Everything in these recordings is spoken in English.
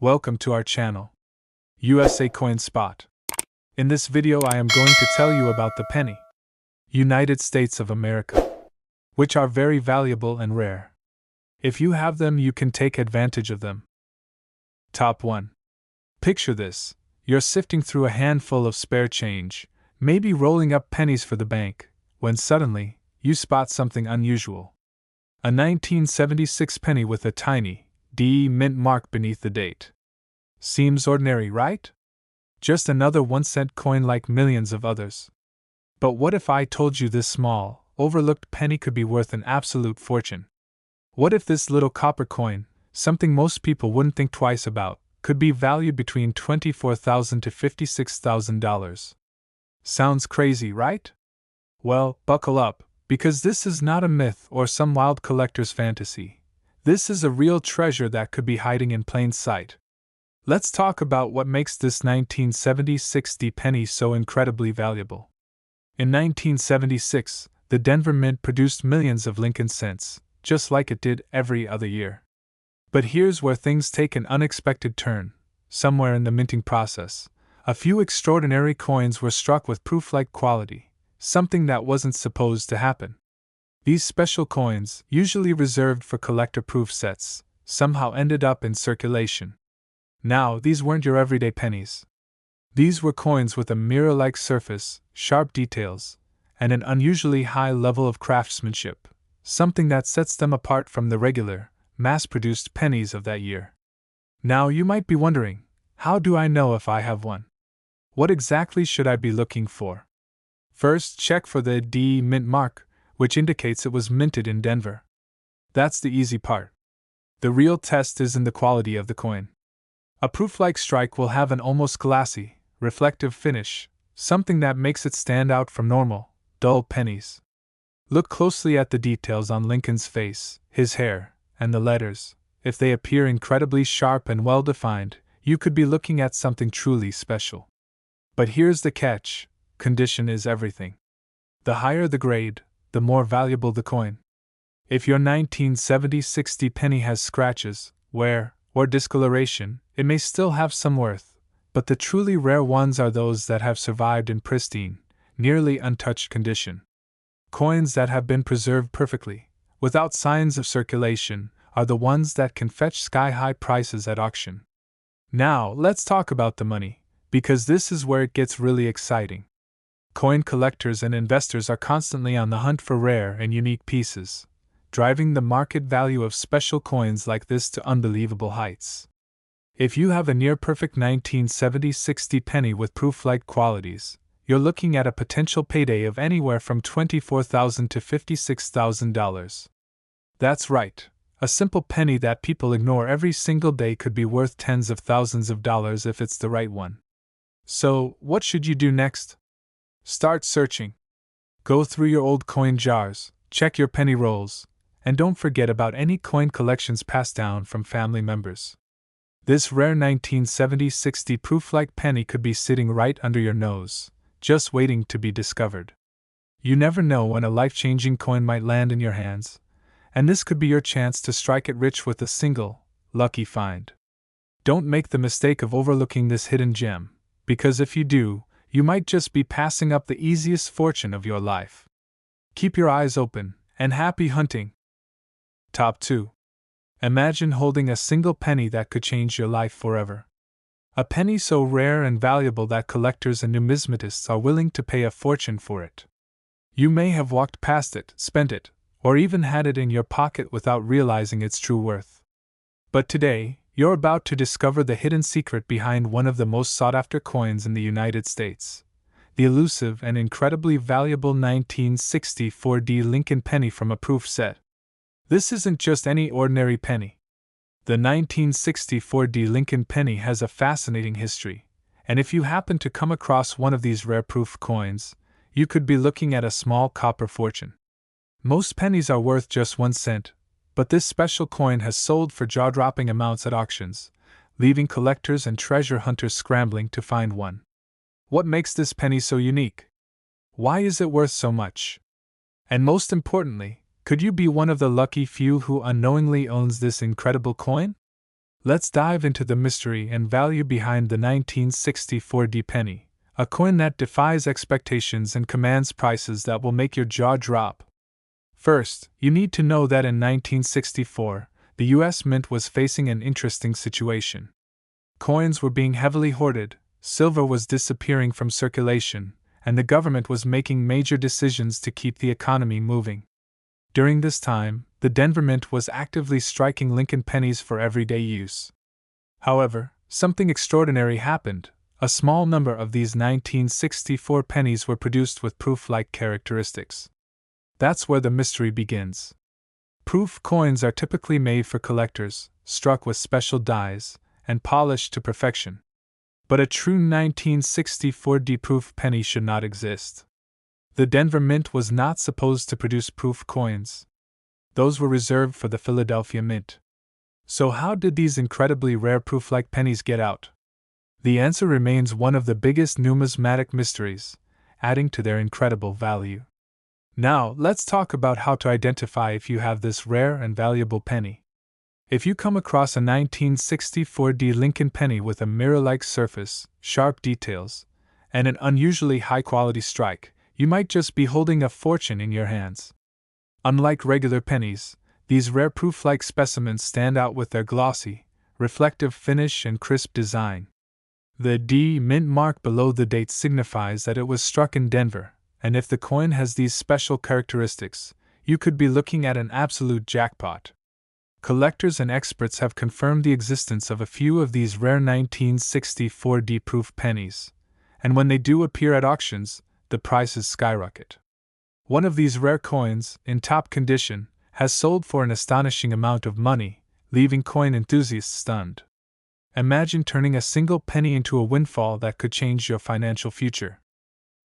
Welcome to our channel, USA Coin Spot. In this video I am going to tell you about the penny, United States of America, which are very valuable and rare. If you have them, you can take advantage of them. Top 1. Picture this: you're sifting through a handful of spare change, maybe rolling up pennies for the bank, when suddenly, you spot something unusual. A 1976 penny with a tiny D mint mark beneath the date. Seems ordinary, right? Just another 1-cent coin like millions of others. But what if I told you this small, overlooked penny could be worth an absolute fortune? What if this little copper coin, something most people wouldn't think twice about, could be valued between $24,000 to $56,000? Sounds crazy, right? Well, buckle up, because this is not a myth or some wild collector's fantasy. This is a real treasure that could be hiding in plain sight. Let's talk about what makes this 1976 penny so incredibly valuable. In 1976, the Denver Mint produced millions of Lincoln cents, just like it did every other year. But here's where things take an unexpected turn. Somewhere in the minting process, a few extraordinary coins were struck with proof-like quality, something that wasn't supposed to happen. These special coins, usually reserved for collector-proof sets, somehow ended up in circulation. Now, these weren't your everyday pennies. These were coins with a mirror-like surface, sharp details, and an unusually high level of craftsmanship, something that sets them apart from the regular, mass-produced pennies of that year. Now you might be wondering, how do I know if I have one? What exactly should I be looking for? First, check for the D mint mark, which indicates it was minted in Denver. That's the easy part. The real test is in the quality of the coin. A proof-like strike will have an almost glassy, reflective finish, something that makes it stand out from normal, dull pennies. Look closely at the details on Lincoln's face, his hair, and the letters. If they appear incredibly sharp and well-defined, you could be looking at something truly special. But here's the catch: condition is everything. The higher the grade, the more valuable the coin. If your 1976 penny has scratches, wear, or discoloration, it may still have some worth, but the truly rare ones are those that have survived in pristine, nearly untouched condition. Coins that have been preserved perfectly, without signs of circulation, are the ones that can fetch sky-high prices at auction. Now, let's talk about the money, because this is where it gets really exciting. Coin collectors and investors are constantly on the hunt for rare and unique pieces, driving the market value of special coins like this to unbelievable heights. If you have a near-perfect 1976 penny with proof-like qualities, you're looking at a potential payday of anywhere from $24,000 to $56,000. That's right, a simple penny that people ignore every single day could be worth tens of thousands of dollars if it's the right one. So, what should you do next? Start searching. Go through your old coin jars, check your penny rolls, and don't forget about any coin collections passed down from family members. This rare 1976 proof-like penny could be sitting right under your nose, just waiting to be discovered. You never know when a life-changing coin might land in your hands, and this could be your chance to strike it rich with a single, lucky find. Don't make the mistake of overlooking this hidden gem, because if you do, you might just be passing up the easiest fortune of your life. Keep your eyes open, and happy hunting! Top 2. Imagine holding a single penny that could change your life forever. A penny so rare and valuable that collectors and numismatists are willing to pay a fortune for it. You may have walked past it, spent it, or even had it in your pocket without realizing its true worth. But today, you're about to discover the hidden secret behind one of the most sought-after coins in the United States. The elusive and incredibly valuable 1964 Lincoln penny from a proof set. This isn't just any ordinary penny. The 1964 Lincoln penny has a fascinating history, and if you happen to come across one of these rare proof coins, you could be looking at a small copper fortune. Most pennies are worth just 1 cent, but this special coin has sold for jaw-dropping amounts at auctions, leaving collectors and treasure hunters scrambling to find one. What makes this penny so unique? Why is it worth so much? And most importantly, could you be one of the lucky few who unknowingly owns this incredible coin? Let's dive into the mystery and value behind the 1964 D penny, a coin that defies expectations and commands prices that will make your jaw drop. First, you need to know that in 1964, the US Mint was facing an interesting situation. Coins were being heavily hoarded, silver was disappearing from circulation, and the government was making major decisions to keep the economy moving. During this time, the Denver Mint was actively striking Lincoln pennies for everyday use. However, something extraordinary happened. A small number of these 1964 pennies were produced with proof-like characteristics. That's where the mystery begins. Proof coins are typically made for collectors, struck with special dies, and polished to perfection. But a true 1964 D proof penny should not exist. The Denver Mint was not supposed to produce proof coins. Those were reserved for the Philadelphia Mint. So how did these incredibly rare proof-like pennies get out? The answer remains one of the biggest numismatic mysteries, adding to their incredible value. Now, let's talk about how to identify if you have this rare and valuable penny. If you come across a 1964 D Lincoln penny with a mirror-like surface, sharp details, and an unusually high-quality strike, you might just be holding a fortune in your hands. Unlike regular pennies, these rare proof-like specimens stand out with their glossy, reflective finish and crisp design. The D mint mark below the date signifies that it was struck in Denver, and if the coin has these special characteristics, you could be looking at an absolute jackpot. Collectors and experts have confirmed the existence of a few of these rare 1964 D proof pennies, and when they do appear at auctions, the prices skyrocket. One of these rare coins, in top condition, has sold for an astonishing amount of money, leaving coin enthusiasts stunned. Imagine turning a single penny into a windfall that could change your financial future.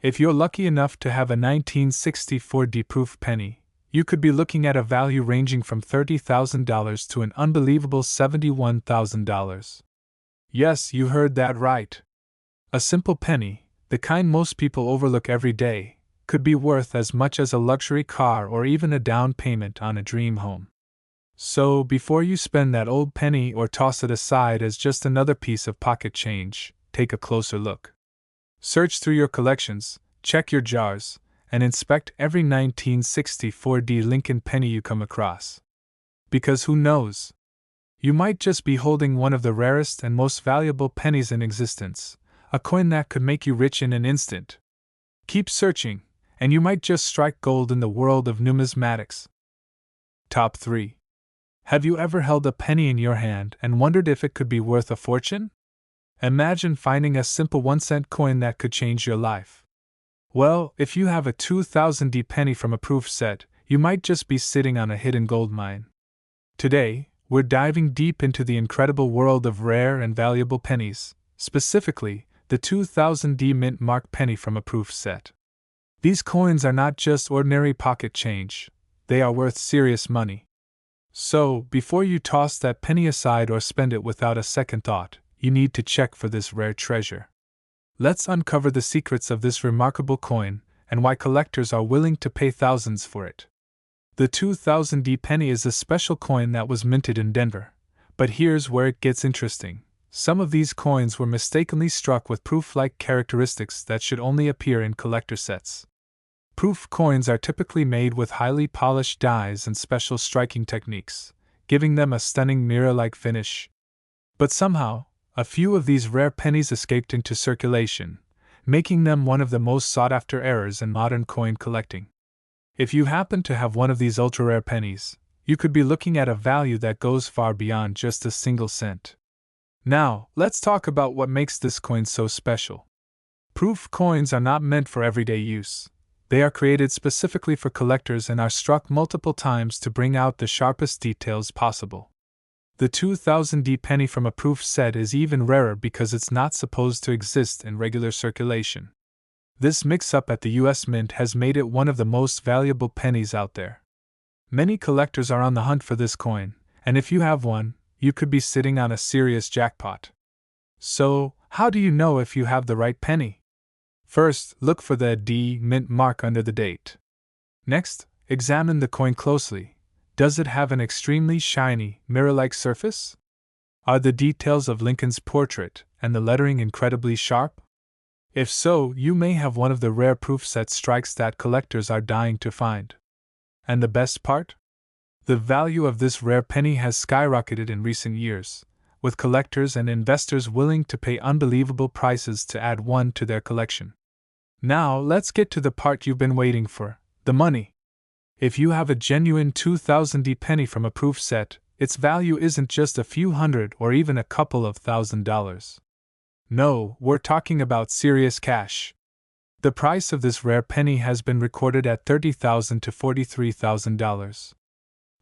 If you're lucky enough to have a 1964 D proof penny, you could be looking at a value ranging from $30,000 to an unbelievable $71,000. Yes, you heard that right. A simple penny, the kind most people overlook every day, could be worth as much as a luxury car or even a down payment on a dream home. So, before you spend that old penny or toss it aside as just another piece of pocket change, take a closer look. Search through your collections, check your jars, and inspect every 1964 D Lincoln penny you come across. Because who knows? You might just be holding one of the rarest and most valuable pennies in existence, a coin that could make you rich in an instant. Keep searching, and you might just strike gold in the world of numismatics. Top 3. Have you ever held a penny in your hand and wondered if it could be worth a fortune? Imagine finding a simple 1-cent coin that could change your life. Well, if you have a 2000 D penny from a proof set, you might just be sitting on a hidden gold mine. Today, we're diving deep into the incredible world of rare and valuable pennies, specifically the 2000 D mint mark penny from a proof set. These coins are not just ordinary pocket change, they are worth serious money. So, before you toss that penny aside or spend it without a second thought, you need to check for this rare treasure. Let's uncover the secrets of this remarkable coin and why collectors are willing to pay thousands for it. The 2000 D penny is a special coin that was minted in Denver. But here's where it gets interesting. Some of these coins were mistakenly struck with proof-like characteristics that should only appear in collector sets. Proof coins are typically made with highly polished dies and special striking techniques, giving them a stunning mirror-like finish. But somehow, a few of these rare pennies escaped into circulation, making them one of the most sought-after errors in modern coin collecting. If you happen to have one of these ultra-rare pennies, you could be looking at a value that goes far beyond just a single cent. Now, let's talk about what makes this coin so special. Proof coins are not meant for everyday use. They are created specifically for collectors and are struck multiple times to bring out the sharpest details possible. The 2000 D penny from a proof set is even rarer because it's not supposed to exist in regular circulation. This mix-up at the US Mint has made it one of the most valuable pennies out there. Many collectors are on the hunt for this coin, and if you have one, you could be sitting on a serious jackpot. So, how do you know if you have the right penny? First, look for the D mint mark under the date. Next, examine the coin closely. Does it have an extremely shiny, mirror-like surface? Are the details of Lincoln's portrait and the lettering incredibly sharp? If so, you may have one of the rare proof set strikes that collectors are dying to find. And the best part? The value of this rare penny has skyrocketed in recent years, with collectors and investors willing to pay unbelievable prices to add one to their collection. Now, let's get to the part you've been waiting for, the money. If you have a genuine 2000 penny from a proof set, its value isn't just a few hundred or even a couple of $1,000s. No, we're talking about serious cash. The price of this rare penny has been recorded at $30,000 to $43,000.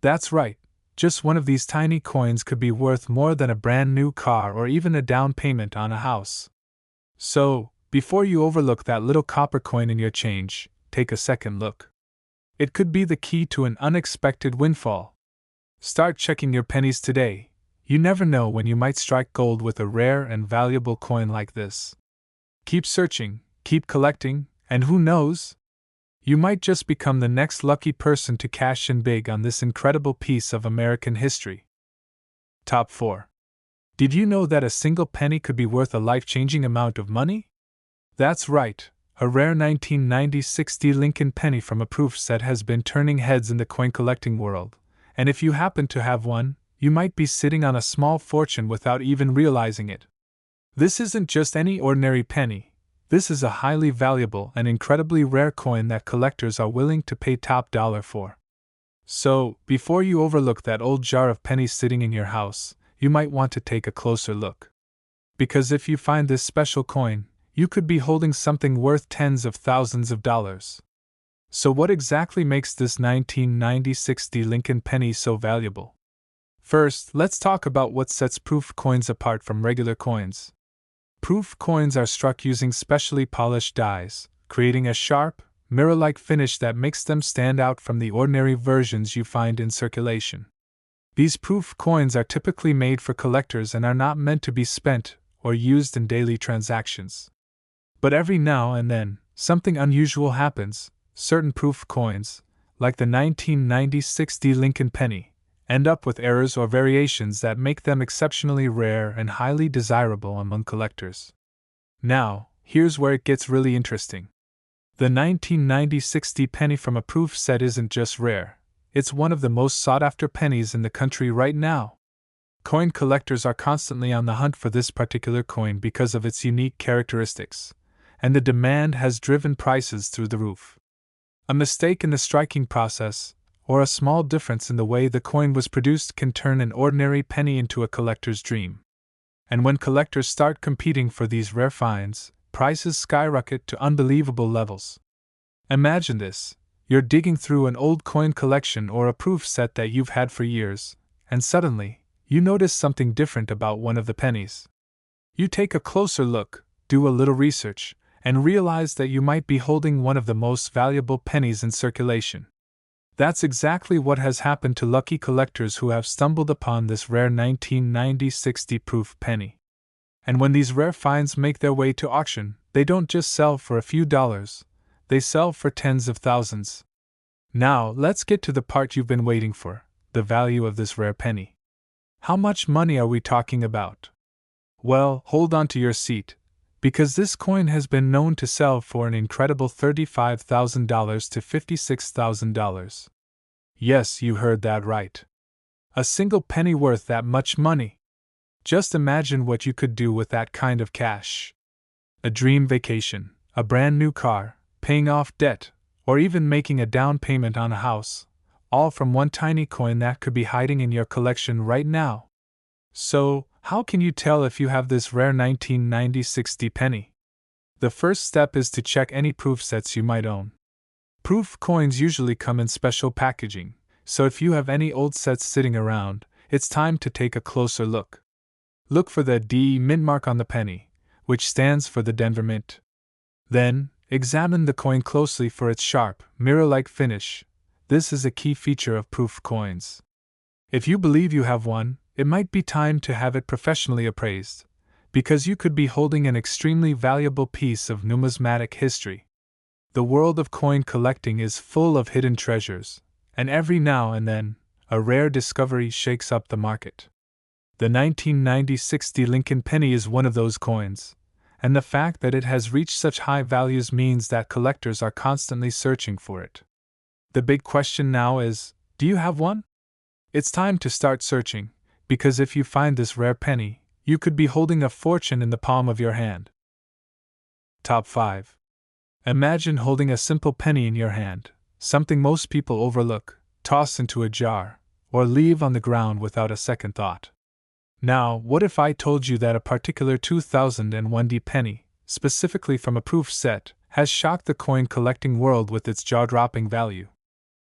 That's right, just one of these tiny coins could be worth more than a brand new car or even a down payment on a house. So, before you overlook that little copper coin in your change, take a second look. It could be the key to an unexpected windfall. Start checking your pennies today. You never know when you might strike gold with a rare and valuable coin like this. Keep searching, keep collecting, and who knows? You might just become the next lucky person to cash in big on this incredible piece of American history. Top 4. Did you know that a single penny could be worth a life-changing amount of money? That's right, a rare 1960 Lincoln penny from a proof set has been turning heads in the coin collecting world, and if you happen to have one, you might be sitting on a small fortune without even realizing it. This isn't just any ordinary penny. This is a highly valuable and incredibly rare coin that collectors are willing to pay top dollar for. So, before you overlook that old jar of pennies sitting in your house, you might want to take a closer look. Because if you find this special coin, you could be holding something worth tens of thousands of dollars. So what exactly makes this 1960 Lincoln penny so valuable? First, let's talk about what sets proof coins apart from regular coins. Proof coins are struck using specially polished dies, creating a sharp, mirror-like finish that makes them stand out from the ordinary versions you find in circulation. These proof coins are typically made for collectors and are not meant to be spent or used in daily transactions. But every now and then, something unusual happens. Certain proof coins, like the 1960 Lincoln penny, end up with errors or variations that make them exceptionally rare and highly desirable among collectors. Now, here's where it gets really interesting. The 1960 penny from a proof set isn't just rare, it's one of the most sought-after pennies in the country right now. Coin collectors are constantly on the hunt for this particular coin because of its unique characteristics, and the demand has driven prices through the roof. A mistake in the striking process, or a small difference in the way the coin was produced can turn an ordinary penny into a collector's dream. And when collectors start competing for these rare finds, prices skyrocket to unbelievable levels. Imagine this: you're digging through an old coin collection or a proof set that you've had for years, and suddenly, you notice something different about one of the pennies. You take a closer look, do a little research, and realize that you might be holding one of the most valuable pennies in circulation. That's exactly what has happened to lucky collectors who have stumbled upon this rare 1960 proof penny. And when these rare finds make their way to auction, they don't just sell for a few dollars, they sell for tens of thousands. Now, let's get to the part you've been waiting for, the value of this rare penny. How much money are we talking about? Well, hold on to your seat, because this coin has been known to sell for an incredible $35,000 to $56,000. Yes, you heard that right. A single penny worth that much money. Just imagine what you could do with that kind of cash. A dream vacation, a brand new car, paying off debt, or even making a down payment on a house, all from one tiny coin that could be hiding in your collection right now. So, how can you tell if you have this rare 1960 penny? The first step is to check any proof sets you might own. Proof coins usually come in special packaging, so if you have any old sets sitting around, it's time to take a closer look. Look for the D Mint mark on the penny, which stands for the Denver Mint. Then, examine the coin closely for its sharp, mirror-like finish. This is a key feature of proof coins. If you believe you have one, it might be time to have it professionally appraised, because you could be holding an extremely valuable piece of numismatic history. The world of coin collecting is full of hidden treasures, and every now and then, a rare discovery shakes up the market. The 1990 60 Lincoln penny is one of those coins, and the fact that it has reached such high values means that collectors are constantly searching for it. The big question now is, do you have one? It's time to start searching, because if you find this rare penny, you could be holding a fortune in the palm of your hand. Top 5. Imagine holding a simple penny in your hand, something most people overlook, toss into a jar, or leave on the ground without a second thought. Now, what if I told you that a particular 2001 penny, specifically from a proof set, has shocked the coin collecting world with its jaw-dropping value?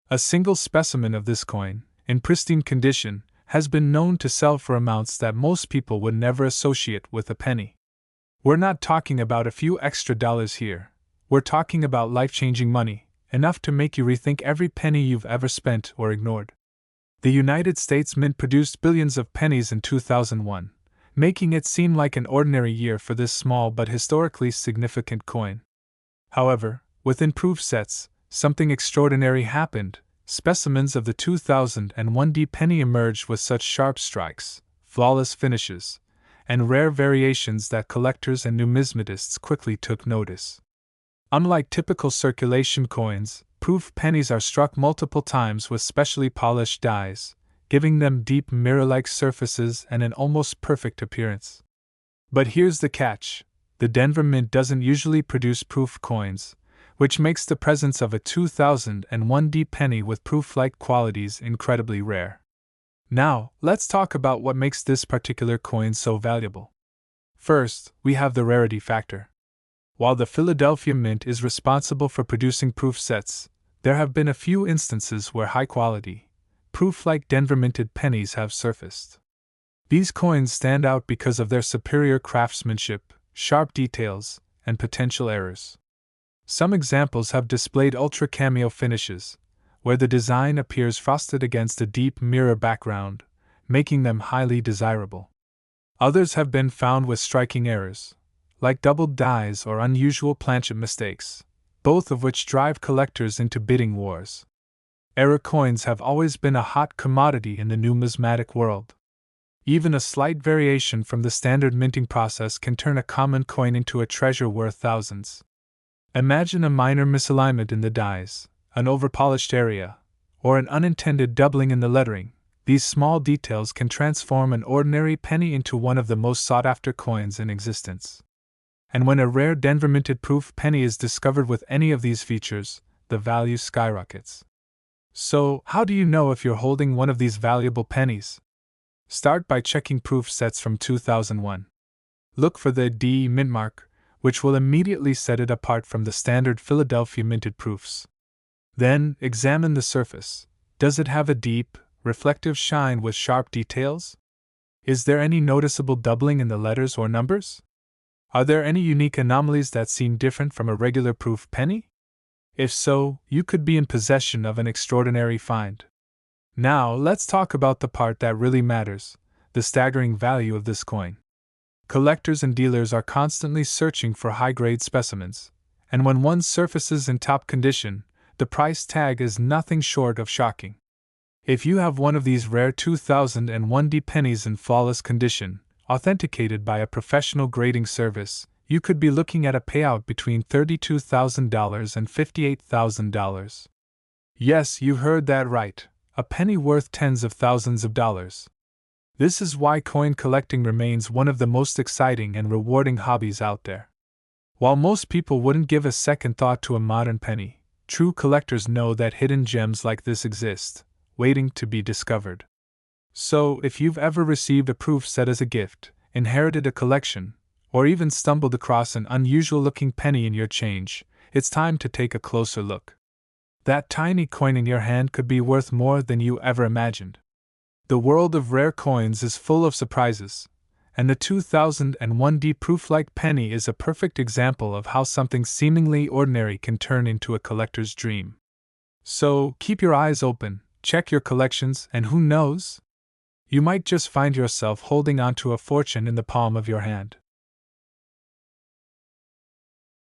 A single specimen of this coin, in pristine condition, has been known to sell for amounts that most people would never associate with a penny. We're not talking about a few extra dollars here. We're talking about life-changing money, enough to make you rethink every penny you've ever spent or ignored. The United States Mint produced billions of pennies in 2001, making it seem like an ordinary year for this small but historically significant coin. However, within proof sets, something extraordinary happened. Specimens of the 2001 penny emerged with such sharp strikes, flawless finishes, and rare variations that collectors and numismatists quickly took notice. Unlike typical circulation coins, proof pennies are struck multiple times with specially polished dies, giving them deep mirror-like surfaces and an almost perfect appearance. But here's the catch: the Denver Mint doesn't usually produce proof coins, which makes the presence of a 2001 penny with proof-like qualities incredibly rare. Now, let's talk about what makes this particular coin so valuable. First, we have the rarity factor. While the Philadelphia Mint is responsible for producing proof sets, there have been a few instances where high-quality, proof-like Denver minted pennies have surfaced. These coins stand out because of their superior craftsmanship, sharp details, and potential errors. Some examples have displayed ultra-cameo finishes, where the design appears frosted against a deep mirror background, making them highly desirable. Others have been found with striking errors, like doubled dies or unusual planchet mistakes, both of which drive collectors into bidding wars. Error coins have always been a hot commodity in the numismatic world. Even a slight variation from the standard minting process can turn a common coin into a treasure worth thousands. Imagine a minor misalignment in the dies, an overpolished area, or an unintended doubling in the lettering. These small details can transform an ordinary penny into one of the most sought-after coins in existence. And when a rare Denver minted proof penny is discovered with any of these features, the value skyrockets. So, how do you know if you're holding one of these valuable pennies? Start by checking proof sets from 2001. Look for the DE mint mark, which will immediately set it apart from the standard Philadelphia minted proofs. Then, examine the surface. Does it have a deep, reflective shine with sharp details? Is there any noticeable doubling in the letters or numbers? Are there any unique anomalies that seem different from a regular proof penny? If so, you could be in possession of an extraordinary find. Now, let's talk about the part that really matters: the staggering value of this coin. Collectors and dealers are constantly searching for high-grade specimens, and when one surfaces in top condition, the price tag is nothing short of shocking. If you have one of these rare 2001 pennies in flawless condition, authenticated by a professional grading service, you could be looking at a payout between $32,000 and $58,000. Yes, you heard that right, a penny worth tens of thousands of dollars. This is why coin collecting remains one of the most exciting and rewarding hobbies out there. While most people wouldn't give a second thought to a modern penny, true collectors know that hidden gems like this exist, waiting to be discovered. So, if you've ever received a proof set as a gift, inherited a collection, or even stumbled across an unusual-looking penny in your change, it's time to take a closer look. That tiny coin in your hand could be worth more than you ever imagined. The world of rare coins is full of surprises, and the 2001 proof-like penny is a perfect example of how something seemingly ordinary can turn into a collector's dream. So, keep your eyes open, check your collections, and who knows? You might just find yourself holding onto a fortune in the palm of your hand.